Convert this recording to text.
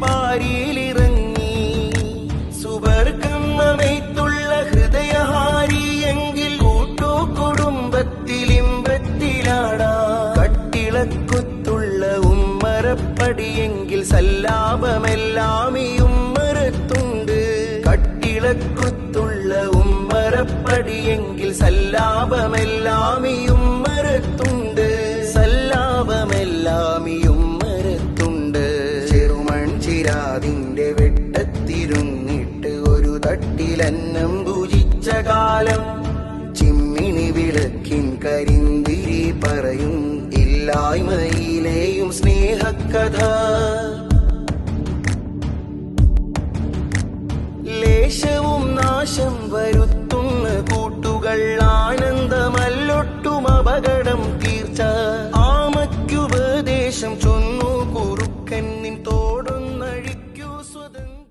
പാരിയിലിറങ്ങി സുവർഗം നമയ്ത്തുള്ള ഹൃദയഹാരിയെങ്കിൽ കൂട്ടുകുടുംബത്തിലിമ്പത്തിലാടാ കട്ടിളക്കുത്തുള്ള ഉമ്മറപ്പടിയെങ്കിൽ സല്ലാപമെല്ലാം ഈ ഉമ്മറത്തുണ്ട് കട്ടിളക്കുത്തുള്ള ഉമ്മറപ്പടിയെങ്കിൽ സല്ലാപമെല്ലാം ഈ ഉമ്മറത്തുണ്ട് സല്ലാപമെല്ലാം ഈ ഉമ്മറത്തുണ്ട് ചെറുമൺചിരാതിന്റെ വെട്ടത്തിരുന്നിട്ട് ഒരു തട്ടിലന്നം ഭുജിച്ച കാലം ചിമ്മിണി വിളക്കിൻ കരിന്തിരി പറയും ഇല്ലായ്മയിലെയും സ്നേഹക്കഥ ലേശവും നാശം വരുത്തുന്ന കൂട്ടുകൾ ആനന്ദമല്ലൊട്ടും അപകടം തീർച്ച ആമയ്ക്കുപദേശം ചൊന്നു കുറുക്കൻ നിൻ തോടൊന്നഴിക്കൂ സ്വതന്ത്ര